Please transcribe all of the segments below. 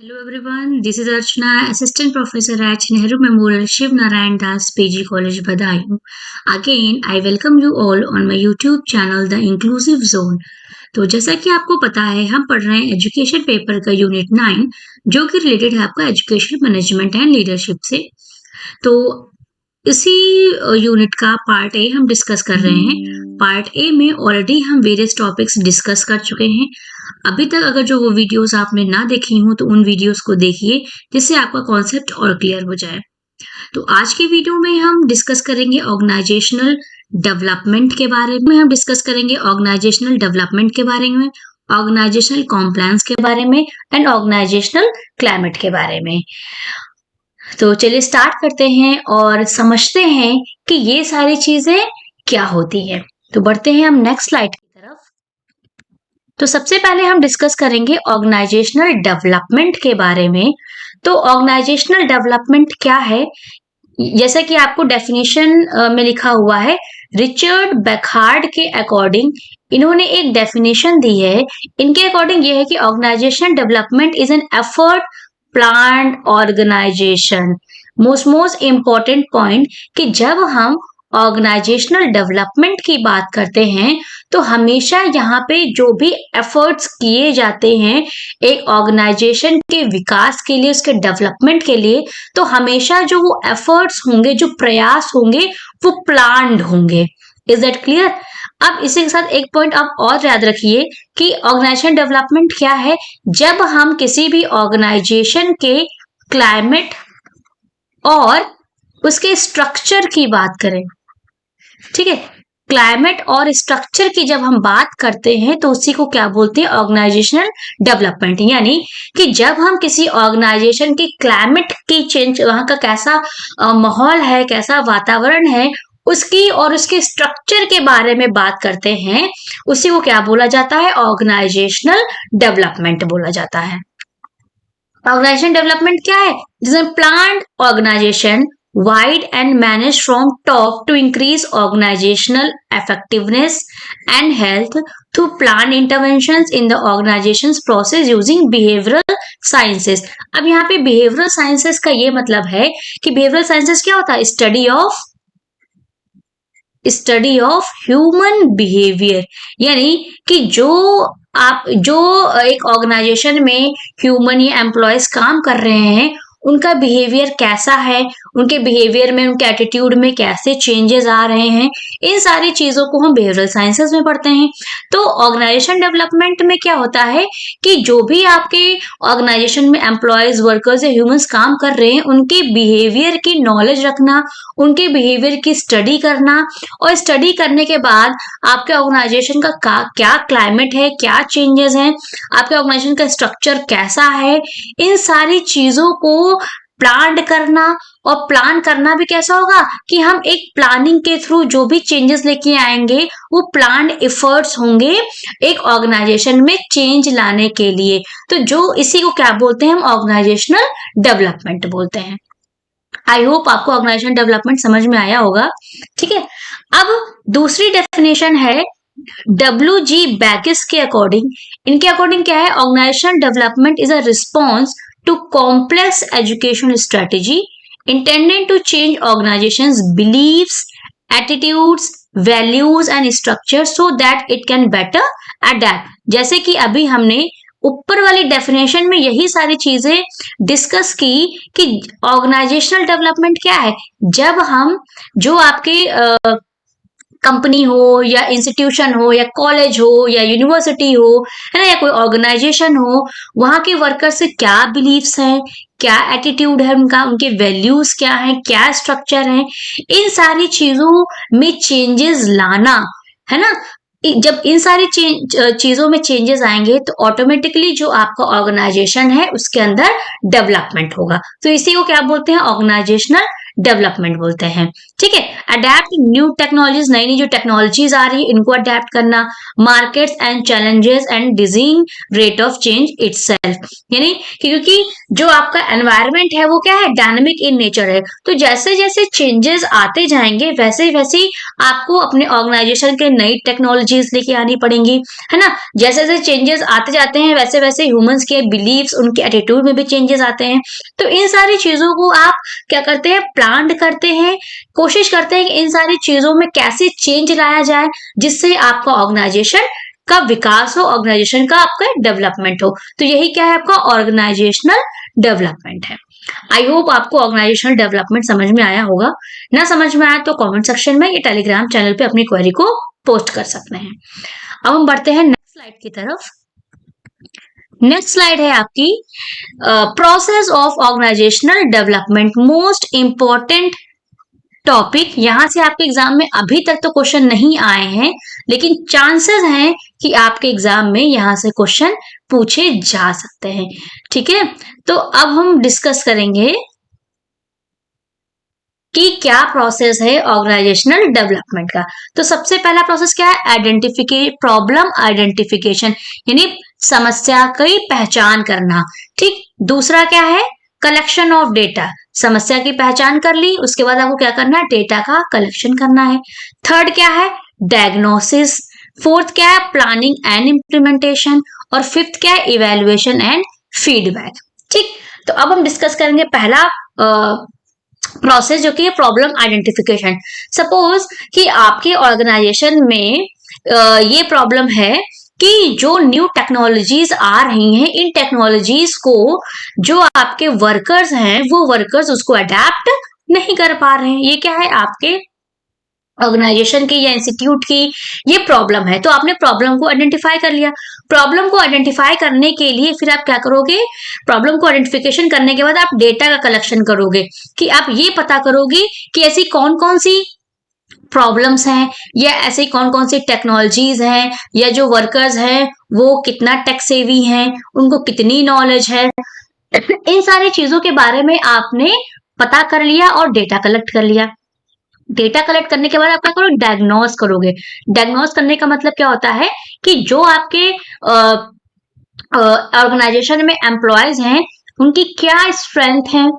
Hello everyone, this is Archana, Assistant Professor at Nehru Memorial Shiv Narayan Das PG College, Badaयूं. Again, I welcome you all on my YouTube channel The Inclusive Zone. तो जैसा कि आपको पता है हम पढ़ रहे हैं एजुकेशन पेपर का यूनिट 9 जो कि रिलेटेड है आपका एजुकेशन मैनेजमेंट एंड लीडरशिप से। तो इसी यूनिट का पार्ट ए हम डिस्कस कर रहे हैं। पार्ट ए में ऑलरेडी हम वेरियस टॉपिक्स डिस्कस कर चुके हैं। अभी तक अगर जो वो वीडियोस आपने ना देखी हो तो उन वीडियोस को देखिए जिससे आपका कॉन्सेप्ट और क्लियर हो जाए। तो आज की वीडियो में हम डिस्कस करेंगे ऑर्गेनाइजेशनल डेवलपमेंट के बारे में, ऑर्गेनाइजेशनल कॉम्प्लायंस के बारे में एंड ऑर्गेनाइजेशनल क्लाइमेट के बारे में। तो चलिए स्टार्ट करते हैं और समझते हैं कि ये सारी चीजें क्या होती है। तो बढ़ते हैं हम नेक्स्ट स्लाइड की तरफ। तो सबसे पहले हम डिस्कस करेंगे ऑर्गेनाइजेशनल डेवलपमेंट के बारे में। तो ऑर्गेनाइजेशनल डेवलपमेंट क्या है, जैसा कि आपको डेफिनेशन में लिखा हुआ है, रिचर्ड बैखार्ड के अकॉर्डिंग इन्होंने एक डेफिनेशन दी है। इनके अकॉर्डिंग ये है कि organisational development is an effort planned organisation. Most important point कि जब हम ऑर्गेनाइजेशनल डेवलपमेंट की बात करते हैं तो हमेशा यहाँ पे जो भी एफर्ट्स किए जाते हैं एक ऑर्गेनाइजेशन के विकास के लिए, उसके डेवलपमेंट के लिए, तो हमेशा जो वो एफर्ट्स होंगे, जो प्रयास होंगे, वो प्लान्ड होंगे। Is that clear? अब इसी के साथ एक पॉइंट आप और याद रखिए कि ऑर्गेनाइजेशन डेवलपमेंट क्या है। जब हम किसी भी ऑर्गेनाइजेशन के क्लाइमेट और उसके स्ट्रक्चर की बात करें, ठीक है, क्लाइमेट और स्ट्रक्चर की जब हम बात करते हैं तो उसी को क्या बोलते हैं, ऑर्गेनाइजेशनल डेवलपमेंट। यानी कि जब हम किसी ऑर्गेनाइजेशन की क्लाइमेट की चेंज, वहां का कैसा माहौल है, कैसा वातावरण है, उसकी और उसके स्ट्रक्चर के बारे में बात करते हैं, उसी को क्या बोला जाता है, ऑर्गेनाइजेशनल डेवलपमेंट बोला जाता है। ऑर्गेनाइजेशन डेवलपमेंट क्या है, जिसमें planned organisation wide and managed from top to increase organizational effectiveness and health through planned interventions in the organization's process using behavioral sciences। अब यहाँ पे behavioral sciences का ये मतलब है कि behavioral sciences क्या होता है, स्टडी ऑफ ह्यूमन बिहेवियर। यानी कि जो एक ऑर्गेनाइजेशन में ह्यूमन या एम्प्लॉयज काम कर रहे हैं उनका बिहेवियर कैसा है, उनके बिहेवियर में, उनके एटीट्यूड में कैसे चेंजेस आ रहे हैं, इन सारी चीजों को हम बिहेवियरल साइंसेस में पढ़ते हैं। तो ऑर्गेनाइजेशन डेवलपमेंट में क्या होता है कि जो भी आपके ऑर्गेनाइजेशन में एम्प्लॉयज, वर्कर्स या ह्यूमंस काम कर रहे हैं उनके बिहेवियर की नॉलेज रखना, उनके बिहेवियर की स्टडी करना, और स्टडी करने के बाद आपके ऑर्गेनाइजेशन का क्या क्लाइमेट है, क्या चेंजेस हैं, आपके ऑर्गेनाइजेशन का स्ट्रक्चर कैसा है, इन सारी चीजों को प्लान करना। और प्लान करना भी कैसा होगा कि हम एक प्लानिंग के थ्रू जो भी चेंजेस लेके आएंगे वो प्लान एफर्ट्स होंगे एक ऑर्गेनाइजेशन में चेंज लाने के लिए। तो जो इसी को क्या बोलते हैं, हम ऑर्गेनाइजेशनल डेवलपमेंट बोलते हैं। आई होप आपको ऑर्गेनाइजेशन डेवलपमेंट समझ में आया होगा। ठीक है, अब दूसरी डेफिनेशन है WG बैकिस के अकॉर्डिंग। इनके अकॉर्डिंग क्या है, organisation development is a response to complex education strategy intended to change organizations beliefs, attitudes, values and structures so that it can better adapt। जैसे कि अभी हमने ऊपर वाली डेफिनेशन में यही सारी चीजें डिस्कस की कि ऑर्गेनाइजेशनल डेवलपमेंट क्या है, जब हम जो आपके कंपनी हो या इंस्टीट्यूशन हो या कॉलेज हो या यूनिवर्सिटी हो, है ना, या कोई ऑर्गेनाइजेशन हो, वहां के वर्कर से क्या बिलीव्स हैं, क्या एटीट्यूड है उनका, उनके वैल्यूज क्या हैं, क्या स्ट्रक्चर है, इन सारी चीजों में चेंजेस लाना, है ना। जब इन सारी चीजों में चेंजेस आएंगे तो ऑटोमेटिकली जो आपका ऑर्गेनाइजेशन है उसके अंदर डेवलपमेंट होगा। तो इसी को क्या बोलते हैं, ऑर्गेनाइजेशनल डेवलपमेंट बोलते हैं। ठीक है। अडेप्ट न्यू टेक्नोलॉजीज, नई नई जो टेक्नोलॉजीज आ रही है इनको अडेप्ट करना, markets and challenges and dizzying rate of change itself, यानी क्योंकि जो आपका एनवायरनमेंट है वो क्या है, डायनामिक इन नेचर है, तो जैसे जैसे चेंजेस आते जाएंगे वैसे वैसे आपको अपने ऑर्गेनाइजेशन के नई टेक्नोलॉजीज लेके आनी पड़ेंगी, है ना। जैसे जैसे चेंजेस आते जाते हैं वैसे वैसे ह्यूमंस के बिलीव्स, उनके एटीट्यूड में भी चेंजेस आते हैं, तो इन सारी चीजों को आप क्या करते हैं, प्लान करते हैं, कोशिश करते हैं कि इन सारी चीजों में कैसे चेंज लाया जाए जिससे आपका ऑर्गेनाइजेशन का विकास हो, ऑर्गेनाइजेशन का आपका डेवलपमेंट हो। तो यही क्या है, आपका ऑर्गेनाइजेशनल डेवलपमेंट है। आई होप आपको ऑर्गेनाइजेशनल डेवलपमेंट समझ में आया होगा। ना समझ में आया तो कमेंट सेक्शन में या टेलीग्राम चैनल पे अपनी क्वेरी को पोस्ट कर सकते हैं। अब हम बढ़ते हैं नेक्स्ट स्लाइड की तरफ। नेक्स्ट स्लाइड है आपकी process of organisational development, most important topic. यहां से आपके एग्जाम में अभी तक तो क्वेश्चन नहीं आए हैं, लेकिन चांसेस हैं कि आपके एग्जाम में यहां से क्वेश्चन पूछे जा सकते हैं। ठीक है, तो अब हम डिस्कस करेंगे कि क्या प्रोसेस है ऑर्गेनाइजेशनल डेवलपमेंट का। तो सबसे पहला प्रोसेस क्या है, प्रॉब्लम आइडेंटिफिकेशन, यानी समस्या की पहचान करना। ठीक, दूसरा क्या है, कलेक्शन ऑफ डेटा, समस्या की पहचान कर ली, उसके बाद आपको क्या करना है, डेटा का कलेक्शन करना है। थर्ड क्या है, डायग्नोसिस। फोर्थ क्या है, प्लानिंग एंड इम्प्लीमेंटेशन। और फिफ्थ क्या है, इवेल्युएशन एंड फीडबैक। ठीक, तो अब हम डिस्कस करेंगे पहला प्रोसेस जो कि है प्रॉब्लम आइडेंटिफिकेशन। सपोज कि आपके ऑर्गेनाइजेशन में ये प्रॉब्लम है कि जो न्यू टेक्नोलॉजीज आ रही हैं, इन टेक्नोलॉजीज को जो आपके वर्कर्स हैं वो वर्कर्स उसको अडेप्ट नहीं कर पा रहे हैं। ये क्या है, आपके ऑर्गेनाइजेशन की या इंस्टीट्यूट की ये प्रॉब्लम है। तो आपने प्रॉब्लम को आइडेंटिफाई कर लिया। प्रॉब्लम को आइडेंटिफाई करने के लिए फिर आप क्या करोगे, प्रॉब्लम को आइडेंटिफिकेशन करने के बाद आप डेटा का कलेक्शन करोगे कि आप ये पता करोगे कि ऐसी कौन कौन सी प्रॉब्लम्स हैं या ऐसे कौन कौन सी टेक्नोलॉजीज हैं या जो वर्कर्स हैं वो कितना टेक सेवी हैं, उनको कितनी नॉलेज है। इन सारी चीजों के बारे में आपने पता कर लिया और डेटा कलेक्ट कर लिया। डेटा कलेक्ट करने के बाद आप क्या करो, डायग्नोस करोगे। डायग्नोस करने का मतलब क्या होता है कि जो आपके ऑर्गेनाइजेशन में एम्प्लॉयज हैं उनकी क्या स्ट्रेंथ है,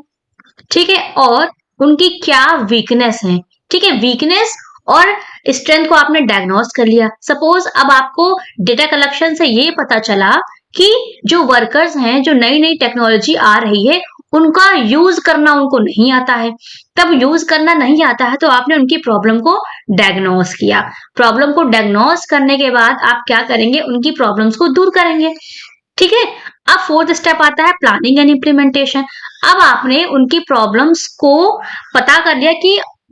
ठीक है, और उनकी क्या वीकनेस है। ठीक है, वीकनेस और स्ट्रेंथ को आपने डायग्नोस कर लिया। सपोज अब आपको डेटा कलेक्शन से ये पता चला कि जो वर्कर्स हैं, जो नई नई टेक्नोलॉजी आ रही है उनका यूज करना उनको नहीं आता है। तब यूज करना नहीं आता है तो आपने उनकी प्रॉब्लम को डायग्नोस किया। प्रॉब्लम को डायग्नोस करने के बाद आप क्या करेंगे, उनकी प्रॉब्लम्स को दूर करेंगे। ठीक है, अब फोर्थ स्टेप आता है प्लानिंग एंड इम्प्लीमेंटेशन। अब आपने उनकी प्रॉब्लम्स को पता कर लिया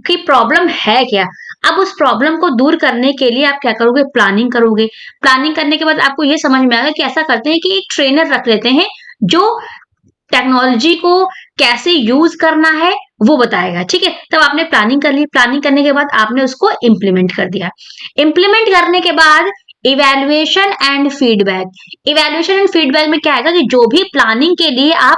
कि प्रॉब्लम है क्या। अब उस प्रॉब्लम को दूर करने के लिए आप क्या करोगे, प्लानिंग करोगे। प्लानिंग करने के बाद आपको ये समझ में आएगा कि ऐसा करते हैं कि एक ट्रेनर रख लेते हैं जो टेक्नोलॉजी को कैसे यूज करना है वो बताएगा। ठीक है, तब आपने प्लानिंग कर ली। प्लानिंग करने के बाद आपने उसको इम्प्लीमेंट कर दिया। इम्प्लीमेंट करने के बाद evaluation and feedback. Evaluation and feedback में क्या आएगा कि जो भी प्लानिंग के लिए आप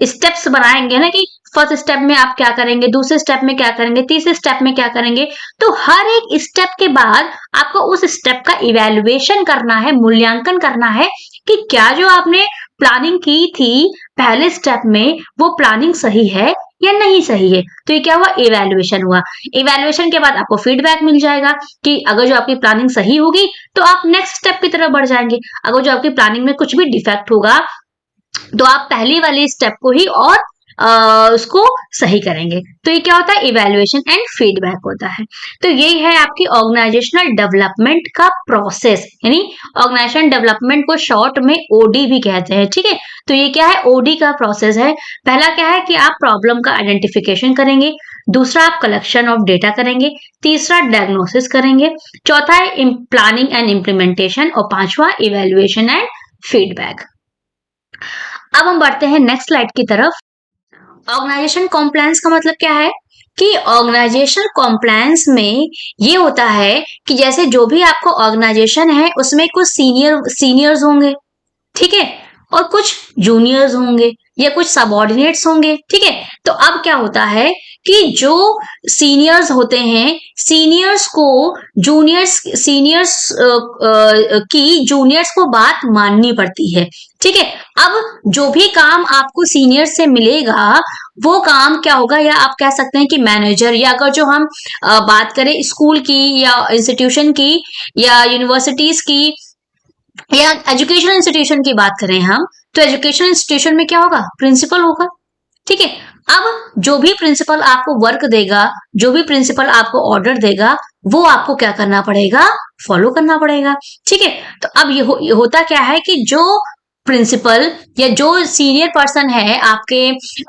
स्टेप्स बनाएंगे ना, कि फर्स्ट स्टेप में आप क्या करेंगे, दूसरे स्टेप में क्या करेंगे, तीसरे स्टेप में क्या करेंगे, तो हर एक स्टेप के बाद आपको उस स्टेप का इवैल्यूएशन करना है, मूल्यांकन करना है कि क्या जो आपने प्लानिंग की थी पहले स्टेप में वो प्लानिंग सही है या नहीं सही है। तो ये क्या हुआ, इवैल्यूएशन हुआ। इवैल्यूएशन के बाद आपको फीडबैक मिल जाएगा कि अगर जो आपकी प्लानिंग सही होगी तो आप नेक्स्ट स्टेप की तरफ बढ़ जाएंगे। अगर जो आपकी प्लानिंग में कुछ भी डिफेक्ट होगा तो आप पहली वाली स्टेप को ही और उसको सही करेंगे। तो ये क्या होता है, इवैल्यूएशन एंड फीडबैक होता है। तो यही है आपकी ऑर्गेनाइजेशनल डेवलपमेंट का प्रोसेस, यानी ऑर्गेनाइजेशन डेवलपमेंट को शॉर्ट में ओडी भी कहते हैं। ठीक है, तो ये क्या है, ओडी का प्रोसेस है। पहला क्या है कि आप प्रॉब्लम का आइडेंटिफिकेशन करेंगे, दूसरा आप कलेक्शन ऑफ डेटा करेंगे, तीसरा डायग्नोसिस करेंगे, चौथा है प्लानिंग एंड इम्प्लीमेंटेशन और पांचवा इवैल्यूएशन एंड फीडबैक। अब हम बढ़ते हैं नेक्स्ट स्लाइड की तरफ। ऑर्गेनाइजेशन कॉम्प्लायंस का मतलब क्या है कि ऑर्गेनाइजेशनल कॉम्प्लायंस में ये होता है कि जैसे जो भी आपको ऑर्गेनाइजेशन है उसमें कुछ सीनियर्स होंगे, ठीक है, और कुछ जूनियर्स होंगे। या कुछ सबऑर्डिनेट्स होंगे, ठीक है। तो अब क्या होता है कि जो सीनियर्स होते हैं, सीनियर्स को जूनियर्स को बात माननी पड़ती है, ठीक है। अब जो भी काम आपको सीनियर से मिलेगा वो काम क्या होगा, या आप कह सकते हैं कि मैनेजर, या अगर जो हम बात करें स्कूल की या इंस्टीट्यूशन की या यूनिवर्सिटीज की या एजुकेशनल इंस्टीट्यूशन की बात करें हम, तो एजुकेशनल इंस्टीट्यूशन में क्या होगा, प्रिंसिपल होगा, ठीक है। अब जो भी प्रिंसिपल आपको वर्क देगा, जो भी प्रिंसिपल आपको ऑर्डर देगा, वो आपको क्या करना पड़ेगा, फॉलो करना पड़ेगा, ठीक है। तो अब ये होता क्या है कि जो प्रिंसिपल या जो सीनियर पर्सन है आपके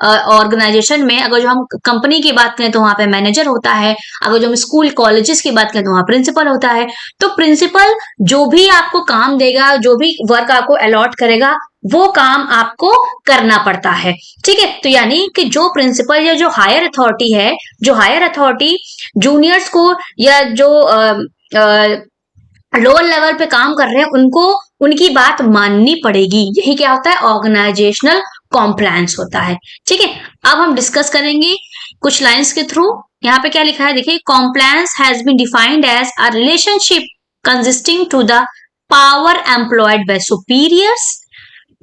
ऑर्गेनाइजेशन में, अगर जो हम कंपनी की बात करें तो वहां पे मैनेजर होता है, अगर जो हम स्कूल कॉलेजेस की बात करें तो वहां प्रिंसिपल होता है। तो प्रिंसिपल जो भी आपको काम देगा, जो भी वर्क आपको अलॉट करेगा, वो काम आपको करना पड़ता है, ठीक है। तो यानी कि जो प्रिंसिपल या जो हायर अथॉरिटी है, जो हायर अथॉरिटी जूनियर्स को या जो लोअर लेवल पे काम कर रहे हैं उनको उनकी बात माननी पड़ेगी, यही क्या होता है, ऑर्गेनाइजेशनल कॉम्प्लायंस होता है, ठीक है। अब हम डिस्कस करेंगे कुछ लाइंस के थ्रू। यहाँ पे क्या लिखा है, देखिए, compliance has been defined as a relationship consisting to the power employed by superiors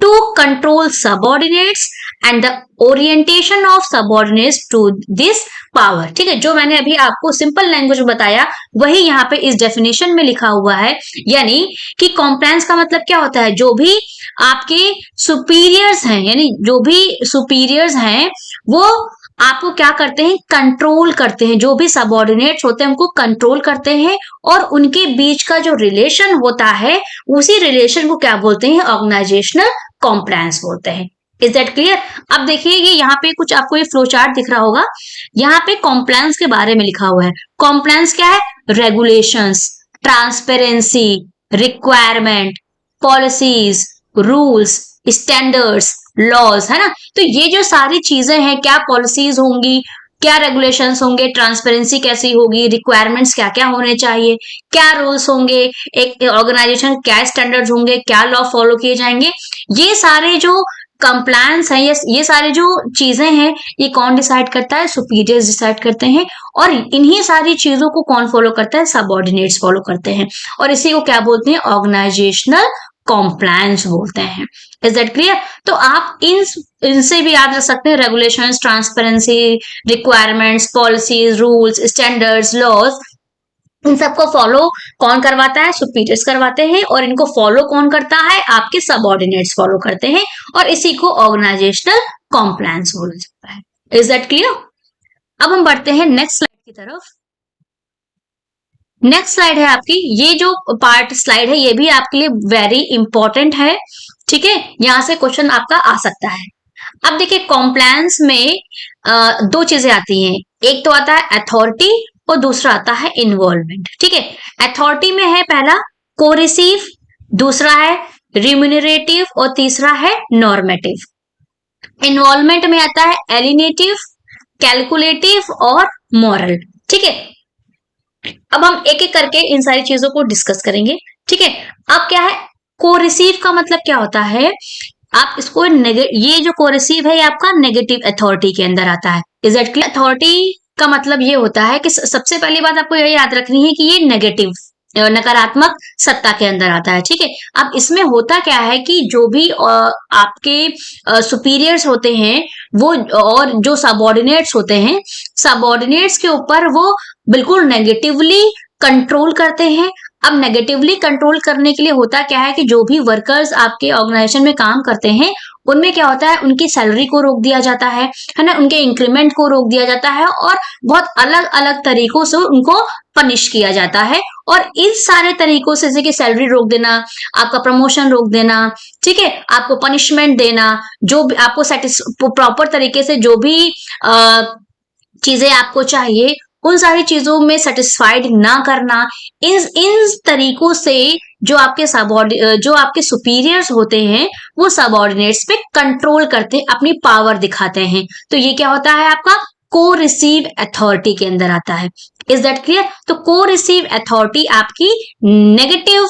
to control subordinates and the orientation of subordinates to this power, ठीक है। जो मैंने अभी आपको सिंपल लैंग्वेज में बताया वही यहाँ पे इस डेफिनेशन में लिखा हुआ है। यानी कि कॉम्प्लायंस का मतलब क्या होता है, जो भी आपके सुपीरियर्स हैं, यानी जो भी सुपीरियर्स हैं वो आपको क्या करते हैं, कंट्रोल करते हैं, जो भी सबऑर्डिनेट्स होते हैं उनको कंट्रोल करते हैं, और उनके बीच का जो रिलेशन होता है उसी रिलेशन को क्या बोलते हैं, ऑर्गेनाइजेशनल कॉम्प्लायंस बोलते हैं। Is that clear. अब देखिए ये यहाँ पे कुछ आपको ये फ्लो चार्ट दिख रहा होगा, यहाँ पे कॉम्प्लायंस के बारे में लिखा हुआ है। कॉम्प्लायंस क्या है, regulations, transparency, requirement, policies, rules, standards, laws, है ना। तो ये जो सारी चीजें हैं, क्या पॉलिसीज होंगी, क्या रेगुलेशंस होंगे, ट्रांसपेरेंसी कैसी होगी, रिक्वायरमेंट्स क्या क्या होने चाहिए, क्या रूल्स होंगे, एक ऑर्गेनाइजेशन क्या स्टैंडर्ड्स होंगे, क्या लॉ फॉलो किए जाएंगे, ये सारे जो कंप्लायंस है, ये सारे जो चीजें हैं, ये कौन डिसाइड करता है, सुपीरियर्स डिसाइड करते हैं। और इन्हीं सारी चीजों को कौन फॉलो करता है, सबऑर्डिनेट्स फॉलो करते हैं, और इसी को क्या बोलते हैं, ऑर्गेनाइजेशनल कॉम्प्लायंस बोलते हैं। Is that clear. तो आप इनसे भी याद रख सकते हैं, regulations, transparency, requirements, policies, rules, standards, laws, इन सबको फॉलो कौन करवाता है, सुपीरियर्स करवाते हैं, और इनको फॉलो कौन करता है, आपके सबऑर्डिनेट्स फॉलो करते हैं, और इसी को ऑर्गेनाइजेशनल कॉम्प्लायंस बोला जाता है। Is that clear. अब हम बढ़ते हैं नेक्स्ट स्लाइड की तरफ। नेक्स्ट स्लाइड है आपकी, ये जो पार्ट स्लाइड है ये भी आपके लिए वेरी इंपॉर्टेंट है, ठीक है, यहां से क्वेश्चन आपका आ सकता है। अब देखिए कॉम्प्लायंस में दो चीजें आती हैं, एक तो आता है अथॉरिटी और दूसरा आता है इन्वॉल्वमेंट, ठीक है। अथॉरिटी में है पहला कोरिसिव, दूसरा है रिम्यूनरेटिव और तीसरा है नॉर्मेटिव। इन्वॉल्वमेंट में आता है एलिनेटिव, कैलकुलेटिव और मॉरल, ठीक है। अब हम एक एक करके इन सारी चीजों को डिस्कस करेंगे, ठीक है। अब क्या है, कोरिसिव का मतलब क्या होता है, आप इसको ये जो कोरिसिव है ये आपका नेगेटिव अथॉरिटी के अंदर आता है। Is that clear. अथॉरिटी का मतलब ये होता है कि सबसे पहली बात आपको ये याद रखनी है कि ये नेगेटिव, नकारात्मक सत्ता के अंदर आता है, ठीक है। अब इसमें होता क्या है कि जो भी आपके सुपीरियर्स होते हैं वो, और जो सबऑर्डिनेट्स होते हैं, सबऑर्डिनेट्स के ऊपर वो बिल्कुल नेगेटिवली कंट्रोल करते हैं। अब नेगेटिवली कंट्रोल करने के लिए होता क्या है कि जो भी वर्कर्स आपके ऑर्गेनाइजेशन में काम करते हैं उनमें क्या होता है, उनकी सैलरी को रोक दिया जाता है ना, उनके इंक्रीमेंट को रोक दिया जाता है, और बहुत अलग अलग तरीकों से उनको पनिश किया जाता है। और इन सारे तरीकों से, जैसे कि सैलरी रोक देना, आपका प्रमोशन रोक देना, ठीक है, आपको पनिशमेंट देना, जो भी आपको प्रॉपर तरीके से जो भी चीजें आपको चाहिए उन सारी चीजों में सेटिस्फाइड ना करना, इन तरीकों से जो आपके सुपीरियर्स होते हैं वो सबऑर्डिनेट्स पे कंट्रोल करते हैं, अपनी पावर दिखाते हैं। तो ये क्या होता है, आपका को रिसीव अथॉरिटी के अंदर आता है। Is that clear. तो को रिसीव अथॉरिटी आपकी नेगेटिव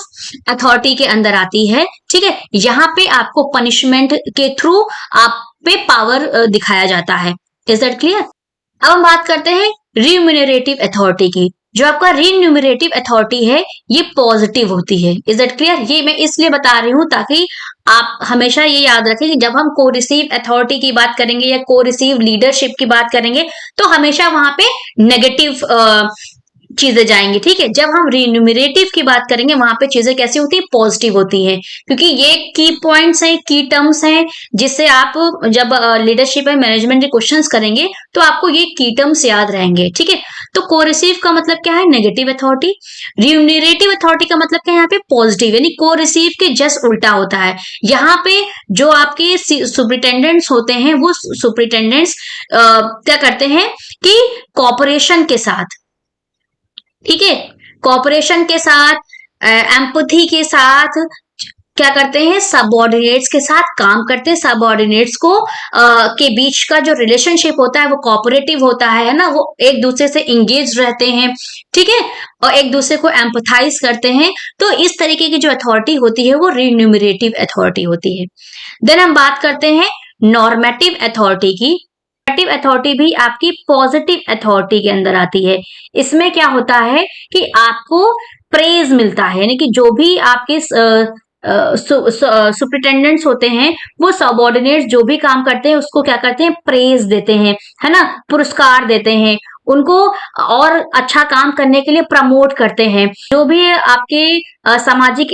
अथॉरिटी के अंदर आती है, ठीक है। यहाँ पे आपको पनिशमेंट के थ्रू आप पे पावर दिखाया जाता है। Is that clear? अब हम बात करते हैं रिम्यूनरेटिव अथॉरिटी की। जो आपका रिम्यूनरेटिव अथॉरिटी है ये पॉजिटिव होती है। Is that clear? ये मैं इसलिए बता रही हूं ताकि आप हमेशा ये याद रखें कि जब हम को रिसीव अथॉरिटी की बात करेंगे या को रिसीव लीडरशिप की बात करेंगे तो हमेशा वहां पे नेगेटिव चीजें जाएंगी। ठीक है, जब हम रिन्यूमरेटिव की बात करेंगे वहां पे चीजें कैसी होती है? पॉजिटिव होती हैं, क्योंकि ये की पॉइंट्स हैं, की टर्म्स हैं, जिससे आप जब लीडरशिप एंड मैनेजमेंट के क्वेश्चंस करेंगे तो आपको ये की टर्म्स याद रहेंगे। ठीक है, तो कोरिसिव का मतलब क्या है? Negative authority. रिम्यूनरेटिव अथॉरिटी का मतलब क्या है? यहाँ पे पॉजिटिव, यानी कोरिसिव के जस्ट उल्टा होता है। यहाँ पे जो आपके सुपरिटेंडेंट्स होते हैं वो सुपरिटेंडेंट्स क्या करते हैं कि कॉपरेशन के साथ, ठीक है, कॉपरेशन के साथ, एम्पथी के साथ क्या करते हैं? सबऑर्डिनेट्स के साथ काम करते हैं। सबऑर्डिनेट्स को के बीच का जो रिलेशनशिप होता है वो कोऑपरेटिव होता है ना, वो एक दूसरे से इंगेज रहते हैं। ठीक है, और एक दूसरे को एम्पथाइज करते हैं। तो इस तरीके की जो अथॉरिटी होती है वो रिन्यूमरेटिव अथॉरिटी होती है। देन हम बात करते हैं नॉर्मेटिव अथॉरिटी की। नॉर्मेटिव अथॉरिटी भी आपकी पॉजिटिव अथॉरिटी के अंदर आती है। इसमें क्या होता है कि आपको प्रेज मिलता है, यानी कि जो भी आपके सुपरिटेंडेंट्स होते हैं वो सबऑर्डिनेट्स जो भी काम करते हैं उसको क्या करते हैं? प्रेज देते हैं, है ना, पुरस्कार देते हैं, उनको और अच्छा काम करने के लिए प्रमोट करते हैं। जो भी आपके सामाजिक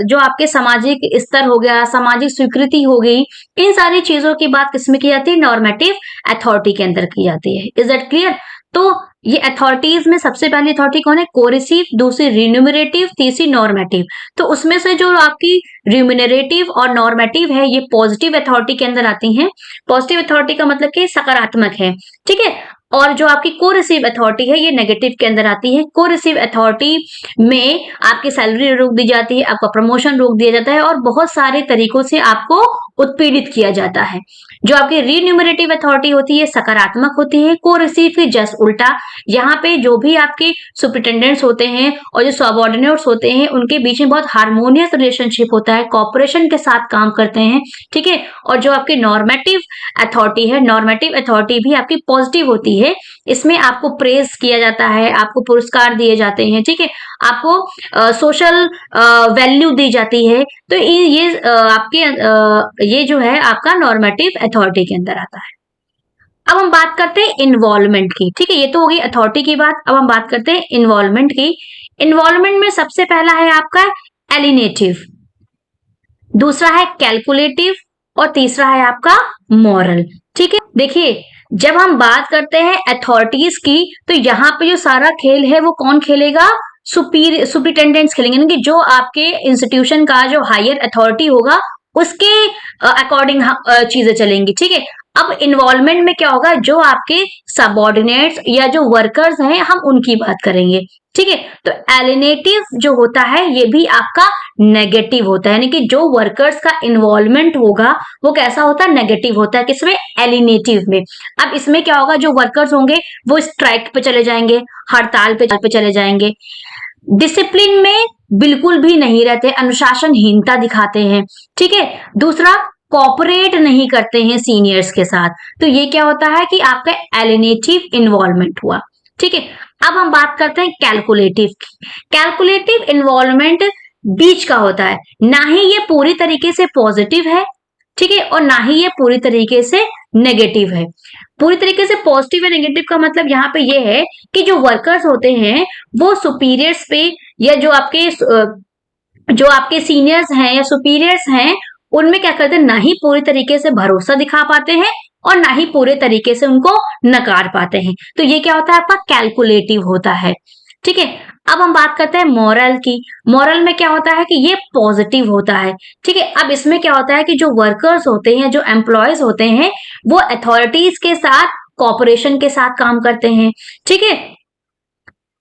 जो आपके सामाजिक स्तर हो गया, सामाजिक स्वीकृति हो गई, इन सारी चीजों की बात किसमें की जाती है? नॉर्मेटिव अथॉरिटी के अंदर की जाती है। Is that clear? तो ये अथॉरिटीज में सबसे पहली अथॉरिटी कौन है? कोरिसिव, दूसरी रिन्यूमरेटिव, तीसरी नॉर्मेटिव। तो उसमें से जो आपकी रिम्यूनरेटिव और नॉर्मेटिव है ये पॉजिटिव अथॉरिटी के अंदर आती हैं। पॉजिटिव अथॉरिटी का मतलब कि सकारात्मक है। ठीक है, और जो आपकी को रिसीव अथॉरिटी है ये नेगेटिव के अंदर आती है। को रिसीव अथॉरिटी में आपकी सैलरी रोक दी जाती है, आपका प्रमोशन रोक दिया जाता है और बहुत सारे तरीकों से आपको उत्पीड़ित किया जाता है। जो आपकी रिन्यूमरेटिव अथॉरिटी होती है सकारात्मक होती है। को रिसीव के जस्ट उल्टा, यहाँ पे जो भी आपके सुपरिटेंडेंट्स होते हैं और जो सबऑर्डिनेट्स होते हैं उनके बीच में बहुत हार्मोनियस रिलेशनशिप होता है, कॉपरेशन के साथ काम करते हैं। ठीक है, और जो आपकी नॉर्मेटिव अथॉरिटी है, नॉर्मेटिव अथॉरिटी भी आपकी पॉजिटिव होती है। इसमें आपको प्रेज किया जाता है, आपको पुरस्कार दिए जाते हैं। ठीक है, आपको सोशल वैल्यू दी जाती है। तो ये आपके ये जो है आपका नॉर्मेटिव अथॉरिटी के अंदर आता है। अब हम बात करते हैं इन्वॉल्वमेंट की। ठीक है, ये तो हो गई अथॉरिटी की बात। अब हम बात करते हैं इन्वॉल्वमेंट की। इन्वॉल्वमेंट में सबसे पहला है आपका एलिनेटिव, दूसरा है कैलकुलेटिव और तीसरा है आपका मॉरल। ठीक है, देखिए जब हम बात करते हैं अथॉरिटीज की तो यहाँ पे जो सारा खेल है वो कौन खेलेगा? सुपरिटेंडेंट्स खेलेंगे, यानी कि जो आपके इंस्टीट्यूशन का जो हायर अथॉरिटी होगा उसके अकॉर्डिंग चीजें चलेंगी। ठीक है, अब इन्वॉल्वमेंट में क्या होगा? जो आपके सबऑर्डिनेट्स या जो वर्कर्स हैं हम उनकी बात करेंगे। ठीक है, तो एलिनेटिव जो होता है ये भी आपका नेगेटिव होता है, यानी कि जो वर्कर्स का इन्वॉल्वमेंट होगा वो कैसा होता है? नेगेटिव होता है। किसमें? एलिनेटिव में। अब इसमें क्या होगा? जो वर्कर्स होंगे वो स्ट्राइक पे चले जाएंगे, हड़ताल पे चले जाएंगे, डिसिप्लिन में बिल्कुल भी नहीं रहते, अनुशासनहीनता दिखाते हैं। ठीक है, दूसरा कॉपरेट नहीं करते हैं सीनियर्स के साथ। तो ये क्या होता है कि आपका एलिनेटिव इन्वॉल्वमेंट हुआ। ठीक है, अब हम बात करते हैं कैलकुलेटिव की। कैलकुलेटिव इन्वॉल्वमेंट बीच का होता है, ना ही ये पूरी तरीके से पॉजिटिव है, ठीक है, और ना ही ये पूरी तरीके से नेगेटिव है। पूरी तरीके से पॉजिटिव या नेगेटिव का मतलब यहाँ पे ये है कि जो वर्कर्स होते हैं वो सुपीरियर्स पे या जो आपके सीनियर्स हैं या सुपीरियर्स हैं उनमें क्या करते हैं? ना ही पूरी तरीके से भरोसा दिखा पाते हैं और ना ही पूरे तरीके से उनको नकार पाते हैं। तो ये क्या होता है? आपका कैलकुलेटिव होता है। ठीक है, अब हम बात करते हैं मॉरल की। मॉरल में क्या होता है कि ये पॉजिटिव होता है। ठीक है, अब इसमें क्या होता है कि जो वर्कर्स होते हैं, जो एम्प्लॉयज होते हैं वो अथॉरिटीज के साथ कॉपरेशन के साथ काम करते हैं। ठीक है,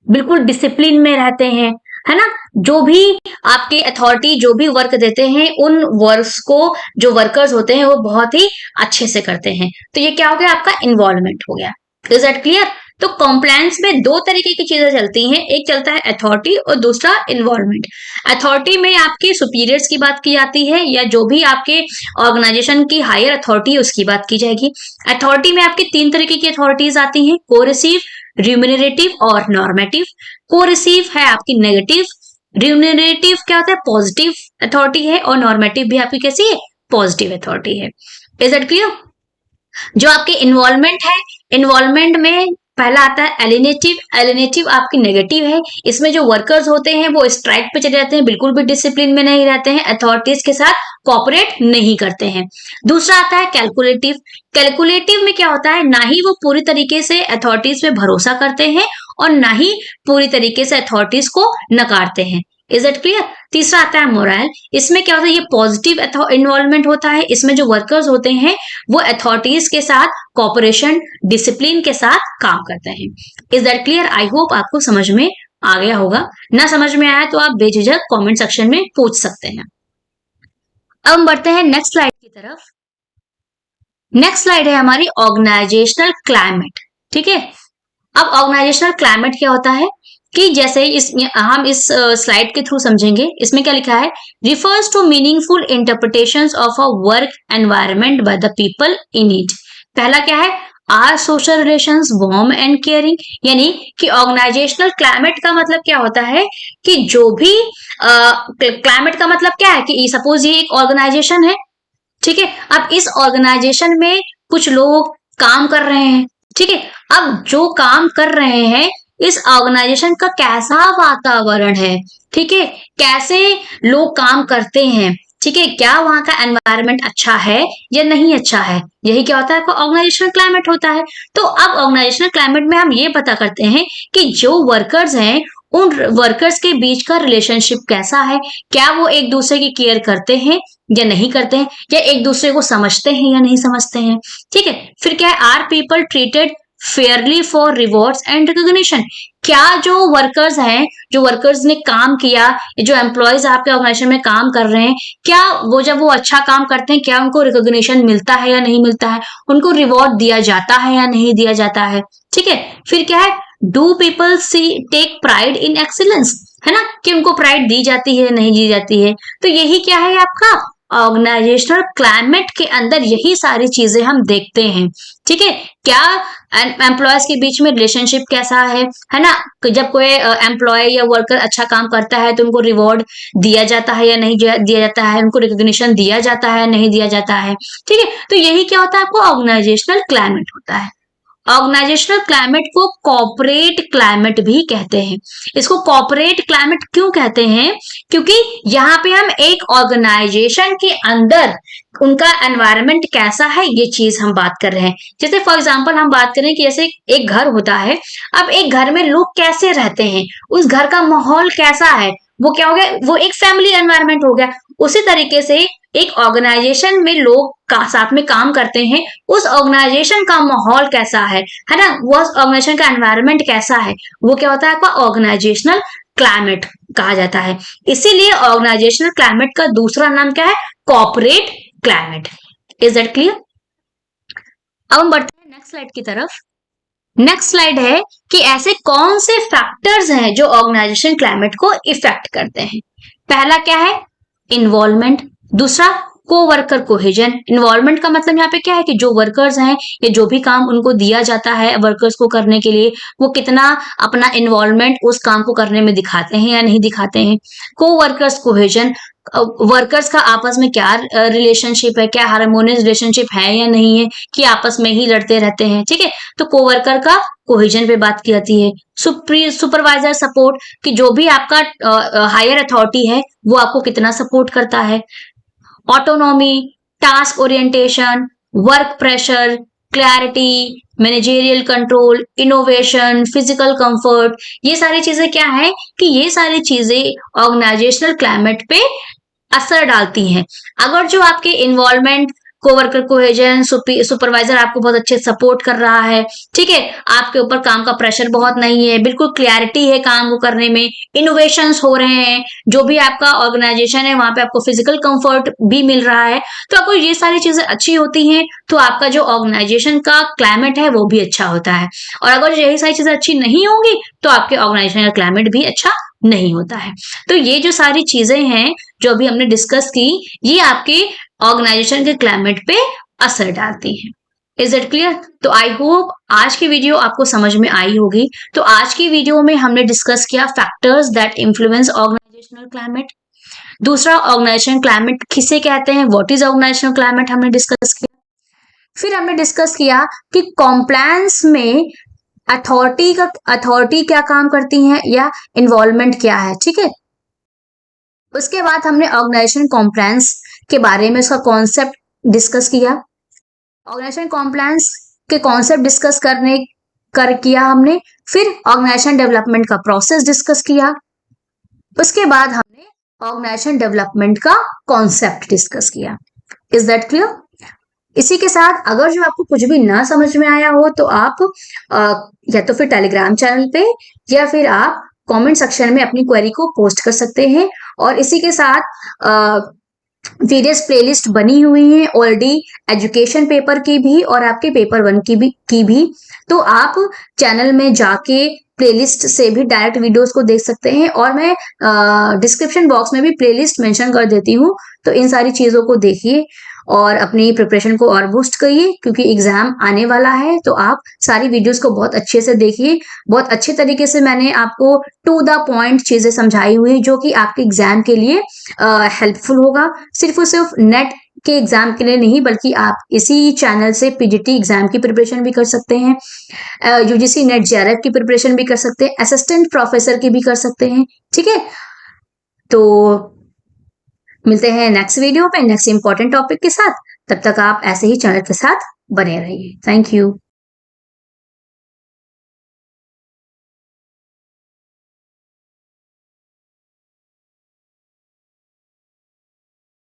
बिल्कुल डिसिप्लिन में रहते हैं, है ना। जो भी आपके अथॉरिटी जो भी वर्क देते हैं उन वर्क्स को जो वर्कर्स होते हैं वो बहुत ही अच्छे से करते हैं। तो ये क्या हो गया? आपका इन्वॉल्वमेंट हो गया। Is that clear? तो कॉम्प्लायंस में दो तरीके की चीजें चलती हैं, एक चलता है अथॉरिटी और दूसरा इन्वॉल्वमेंट। अथॉरिटी में आपके सुपीरियर्स की बात की जाती है या जो भी आपके ऑर्गेनाइजेशन की हायर अथॉरिटी है उसकी बात की जाएगी। अथॉरिटी में आपके तीन तरीके की अथॉरिटीज आती हैं, कोरेसिव, रिम्यूनरेटिव और नॉर्मेटिव। कोरेसिव है आपकी नेगेटिव, रिम्यूनरेटिव क्या होता है पॉजिटिव अथॉरिटी है, और नॉर्मेटिव भी आपकी कैसी है पॉजिटिव अथॉरिटी है। Is that clear? जो आपके इन्वॉल्वमेंट है, इन्वॉल्वमेंट में पहला आता है एलिनेटिव। एलिनेटिव आपकी नेगेटिव है, इसमें जो वर्कर्स होते हैं वो स्ट्राइक पे चले जाते हैं, बिल्कुल भी डिसिप्लिन में नहीं रहते हैं, अथॉरिटीज के साथ कोऑपरेट नहीं करते हैं। दूसरा आता है कैलकुलेटिव। कैलकुलेटिव में क्या होता है, ना ही वो पूरी तरीके से अथॉरिटीज पे भरोसा करते हैं और ना ही पूरी तरीके से अथॉरिटीज को नकारते हैं। Is it clear? तीसरा आता है मोरल। इसमें क्या होता है, ये पॉजिटिव इन्वॉल्वमेंट होता है, इसमें जो वर्कर्स होते हैं वो अथॉरिटीज के साथ कॉपरेशन डिसिप्लिन के साथ काम करते हैं। Is that clear? I hope आपको समझ में आ गया होगा। ना समझ में आया तो आप बेझिझक कमेंट सेक्शन में पूछ सकते हैं। अब हम बढ़ते हैं नेक्स्ट स्लाइड की तरफ। नेक्स्ट स्लाइड है हमारी ऑर्गेनाइजेशनल क्लाइमेट। ठीक है, अब ऑर्गेनाइजेशनल क्लाइमेट क्या होता है कि जैसे हम इस स्लाइड के थ्रू समझेंगे। इसमें क्या लिखा है, refers to meaningful interpretations of a work environment by the people in it. पहला क्या है, are social relations warm and caring. यानी कि ऑर्गेनाइजेशनल क्लाइमेट का मतलब क्या होता है कि जो भी क्लाइमेट का मतलब क्या है कि सपोज ये एक ऑर्गेनाइजेशन है, ठीक है, अब इस ऑर्गेनाइजेशन में कुछ लोग काम कर रहे हैं, ठीक है, अब जो काम कर रहे हैं इस ऑर्गेनाइजेशन का कैसा वातावरण है, ठीक है, कैसे लोग काम करते हैं, ठीक है, क्या वहां का एनवायरनमेंट अच्छा है या नहीं अच्छा है, यही क्या होता है ऑर्गेनाइजेशनल क्लाइमेट होता है। तो अब ऑर्गेनाइजेशनल क्लाइमेट में हम ये पता करते हैं कि जो वर्कर्स हैं उन वर्कर्स के बीच का रिलेशनशिप कैसा है, क्या वो एक दूसरे की केयर करते हैं या नहीं करते हैं, या एक दूसरे को समझते हैं या नहीं समझते हैं। ठीक है, फिर क्या है, are people treated fairly for rewards and recognition. क्या जो वर्कर्स हैं, जो वर्कर्स ने काम किया, जो एम्प्लॉयज आपके ऑर्गेनाइजेशन में काम कर रहे हैं, क्या वो जब वो अच्छा काम करते हैं क्या उनको रिकॉग्निशन मिलता है या नहीं मिलता है, उनको रिवॉर्ड दिया जाता है या नहीं दिया जाता है। ठीक है, फिर क्या है, do people see take pride in excellence, है ना, कि उनको प्राइड दी जाती है नहीं दी जाती है। तो यही क्या है आपका ऑर्गेनाइजेशनल क्लाइमेट के अंदर यही सारी चीजें हम देखते हैं। ठीक है, क्या एम्प्लॉयज के बीच में रिलेशनशिप कैसा है ना, जब कोई एम्प्लॉय या वर्कर अच्छा काम करता है तो उनको रिवॉर्ड दिया जाता है या नहीं दिया जाता है, उनको रिकॉग्निशन दिया जाता है नहीं दिया जाता है। ठीक है, तो यही क्या होता है आपको ऑर्गेनाइजेशनल क्लाइमेट होता है। ऑर्गेनाइजेशनल क्लाइमेट को कॉर्पोरेट क्लाइमेट भी कहते हैं। इसको कॉर्पोरेट क्लाइमेट क्यों कहते हैं, क्योंकि यहाँ पे हम एक ऑर्गेनाइजेशन के अंदर उनका एनवायरनमेंट कैसा है ये चीज हम बात कर रहे हैं। जैसे फॉर एग्जांपल हम बात करें कि जैसे एक घर होता है, अब एक घर में लोग कैसे रहते हैं, उस घर का माहौल कैसा है, वो क्या हो गया, वो एक फैमिली एनवायरनमेंट हो गया। उसी तरीके से एक ऑर्गेनाइजेशन में लोग का साथ में काम करते हैं, उस ऑर्गेनाइजेशन का माहौल कैसा है ना, वो ऑर्गेनाइजेशन का एनवायरनमेंट कैसा है, वो क्या होता है आपका ऑर्गेनाइजेशनल क्लाइमेट कहा जाता है। इसीलिए ऑर्गेनाइजेशनल क्लाइमेट का दूसरा नाम क्या है, corporate climate. Is that clear? अब हम बढ़ते हैं नेक्स्ट स्लाइड की तरफ। नेक्स्ट स्लाइड है कि ऐसे कौन से फैक्टर्स हैं जो ऑर्गेनाइजेशन क्लाइमेट को इफेक्ट करते हैं। पहला क्या है, इन्वॉल्वमेंट। दूसरा कोवर्कर कोहेजन। इन्वॉल्वमेंट का मतलब यहाँ पे क्या है कि जो वर्कर्स हैं या जो भी काम उनको दिया जाता है वर्कर्स को करने के लिए, वो कितना अपना इन्वॉल्वमेंट उस काम को करने में दिखाते हैं या नहीं दिखाते हैं। कोवर्कर्स कोहेजन, वर्कर्स का आपस में क्या रिलेशनशिप है, क्या हार्मोनियस रिलेशनशिप है या नहीं है, कि आपस में ही लड़ते रहते हैं। ठीक है, तो कोवर्कर का कोहेजन पे बात की जाती है। सुपरवाइजर सपोर्ट, कि जो भी आपका हायर अथॉरिटी है वो आपको कितना सपोर्ट करता है। Autonomy, task orientation, work pressure, clarity, managerial control, innovation, physical comfort, ये सारी चीजें क्या है कि ये सारी चीजें ऑर्गेनाइजेशनल क्लाइमेट पे असर डालती हैं। अगर जो आपके इन्वॉल्वमेंट कोवर्कर कोहेजन, सुपरवाइजर आपको बहुत अच्छे सपोर्ट कर रहा है, ठीक है, आपके ऊपर काम का प्रेशर बहुत नहीं है, बिल्कुल क्लैरिटी है काम को करने में, इनोवेशंस हो रहे हैं, जो भी आपका ऑर्गेनाइजेशन है वहां पे आपको फिजिकल कंफर्ट भी मिल रहा है। तो आपको ये सारी चीजें अच्छी होती हैं तो आपका जो ऑर्गेनाइजेशन का क्लाइमेट है वो भी अच्छा होता है। और अगर यही सारी चीजें अच्छी नहीं होंगी तो आपके ऑर्गेनाइजेशन का क्लाइमेट भी अच्छा नहीं होता है। तो ये जो सारी चीजें हैं जो अभी हमने डिस्कस की, ये आपके ऑर्गेनाइजेशन के क्लाइमेट पे असर डालती है। Is it clear? तो आई होप आज की वीडियो आपको समझ में आई होगी। तो आज की वीडियो में हमने डिस्कस किया factors that influence organisational climate. दूसरा, ऑर्गेनाइजेशन क्लाइमेट किसे कहते हैं, व्हाट इज ऑर्गेनाइजेशनल क्लाइमेट, हमने डिस्कस किया। फिर हमने डिस्कस किया कि कॉम्प्लायंस में अथॉरिटी क्या काम करती है या इन्वॉल्वमेंट क्या है, ठीक है। उसके बाद हमने ऑर्गेनाइजेशन कॉम्प्लायंस के बारे में उसका कॉन्सेप्ट डिस्कस किया। ऑर्गेनाइजेशन कॉम्प्लायंस के कॉन्सेप्ट डिस्कस किया हमने। फिर ऑर्गेनाइजेशन डेवलपमेंट का प्रोसेस डिस्कस किया। उसके बाद हमने ऑर्गेनाइजेशन डेवलपमेंट का कॉन्सेप्ट डिस्कस किया। Is that clear? इसी के साथ अगर जो आपको कुछ भी ना समझ में आया हो तो आप या तो फिर टेलीग्राम चैनल पे या फिर आप कमेंट सेक्शन में अपनी क्वेरी को पोस्ट कर सकते हैं। और इसी के साथ वेरियस प्लेलिस्ट बनी हुई है ऑलरेडी, एजुकेशन पेपर की भी और आपके पेपर 1 की भी। तो आप चैनल में जाके प्लेलिस्ट से भी डायरेक्ट वीडियोस को देख सकते हैं और मैं डिस्क्रिप्शन बॉक्स में भी प्लेलिस्ट मेंशन कर देती हूँ। तो इन सारी चीजों को देखिए और अपनी प्रिपरेशन को और बूस्ट करिए क्योंकि एग्जाम आने वाला है। तो आप सारी वीडियोस को बहुत अच्छे से देखिए। बहुत अच्छे तरीके से मैंने आपको टू द पॉइंट चीजें समझाई हुई जो कि आपके एग्जाम के लिए हेल्पफुल होगा। सिर्फ और सिर्फ नेट के एग्जाम के लिए नहीं बल्कि आप इसी चैनल से पीजीटी एग्जाम की प्रिपरेशन भी कर सकते हैं, यूजीसी नेट जेआरएफ की प्रिपरेशन भी कर सकते हैं, असिस्टेंट प्रोफेसर की भी कर सकते हैं, ठीक है। तो मिलते हैं नेक्स्ट वीडियो पे नेक्स्ट इंपॉर्टेंट टॉपिक के साथ। तब तक आप ऐसे ही चैनल के साथ बने रहिए। Thank you.